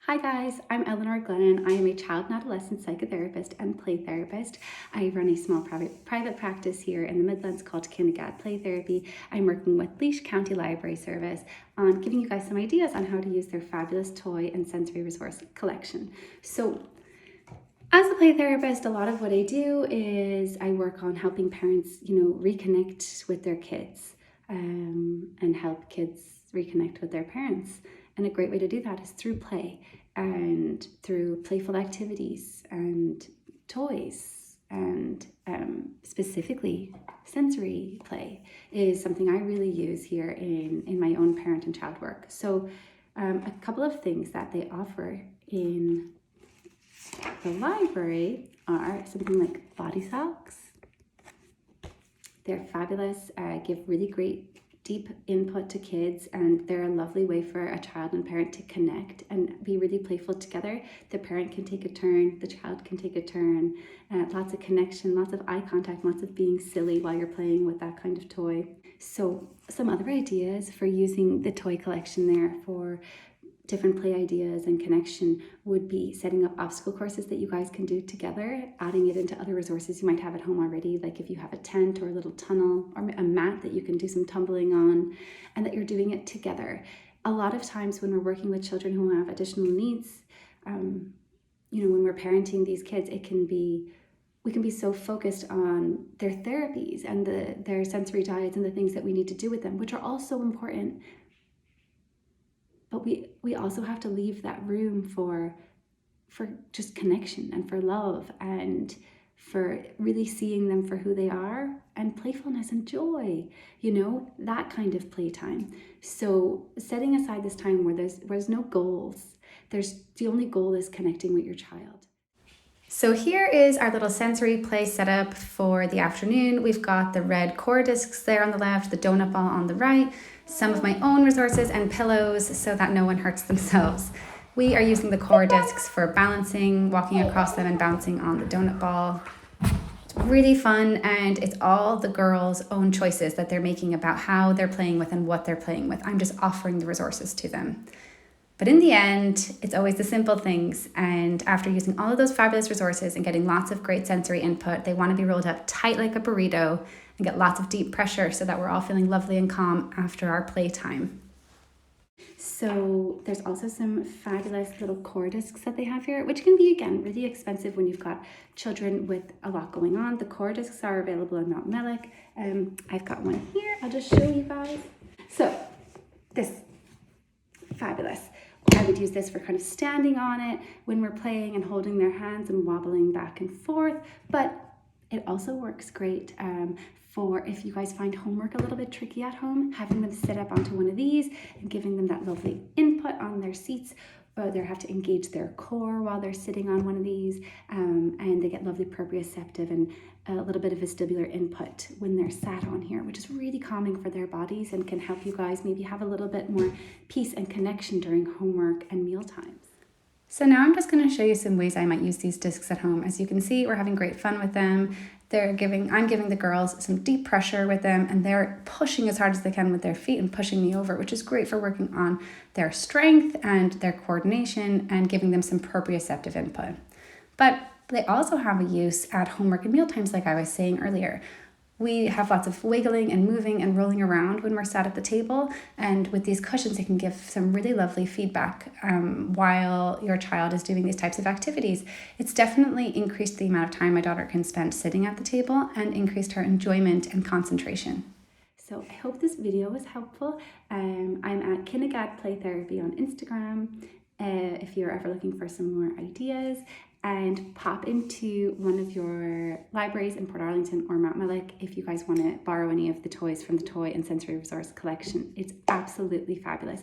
Hi guys, I'm Eleanor Glennon. I am a child and adolescent psychotherapist and play therapist. I run a small private practice here in the Midlands called Kinnegad Play Therapy. I'm working with Laois County Library Service on giving you guys some ideas on how to use their fabulous toy and sensory resource collection. So as a play therapist, a lot of what I do is I work on helping parents, reconnect with their kids and help kids reconnect with their parents. And a great way to do that is through play and through playful activities and toys and specifically sensory play is something I really use here in my own parent and child work. So a couple of things that they offer in the library are something like body socks. They're fabulous, give really great deep input to kids, and they're a lovely way for a child and parent to connect and be really playful together. The parent can take a turn, the child can take a turn, lots of connection, lots of eye contact, lots of being silly while you're playing with that kind of toy. So some other ideas for using the toy collection there for different play ideas and connection would be setting up obstacle courses that you guys can do together, adding it into other resources you might have at home already, like if you have a tent or a little tunnel or a mat that you can do some tumbling on, and that you're doing it together. A lot of times when we're working with children who have additional needs, when we're parenting these kids, we can be so focused on their therapies and their sensory diets and the things that we need to do with them, which are all so important. But we also have to leave that room for just connection and for love and for really seeing them for who they are and playfulness and joy, that kind of playtime. So setting aside this time where there's no goals, the only goal is connecting with your child. So here is our little sensory play setup for the afternoon. We've got the red core discs there on the left, the donut ball on the right, some of my own resources and pillows so that no one hurts themselves. We are using the core discs for balancing, walking across them and bouncing on the donut ball. It's really fun, and it's all the girls' own choices that they're making about how they're playing with and what they're playing with. I'm just offering the resources to them. But in the end, it's always the simple things. And after using all of those fabulous resources and getting lots of great sensory input, they want to be rolled up tight like a burrito and get lots of deep pressure so that we're all feeling lovely and calm after our playtime. So there's also some fabulous little core discs that they have here, which can be, again, really expensive when you've got children with a lot going on. The core discs are available in Mount Mellick. I've got one here. I'll just show you guys. So this, fabulous. I would use this for kind of standing on it when we're playing and holding their hands and wobbling back and forth, but it also works great for if you guys find homework a little bit tricky at home, having them sit up onto one of these and giving them that lovely input on their seats. They have to engage their core while they're sitting on one of these, and they get lovely proprioceptive and a little bit of vestibular input when they're sat on here, which is really calming for their bodies and can help you guys maybe have a little bit more peace and connection during homework and meal times. So now I'm just going to show you some ways I might use these discs at home. As you can see, we're having great fun with them. I'm giving the girls some deep pressure with them, and they're pushing as hard as they can with their feet and pushing me over, which is great for working on their strength and their coordination and giving them some proprioceptive input. But they also have a use at homework and meal times, like I was saying earlier. We have lots of wiggling and moving and rolling around when we're sat at the table, and with these cushions it can give some really lovely feedback while your child is doing these types of activities. It's definitely increased the amount of time my daughter can spend sitting at the table and increased her enjoyment and concentration. So I hope this video was helpful. I'm at Kinnegad Play Therapy on Instagram if you're ever looking for some more ideas, and pop into one of your libraries in Portarlington or Mount Mellick if you guys want to borrow any of the toys from the toy and sensory resource collection. It's absolutely fabulous.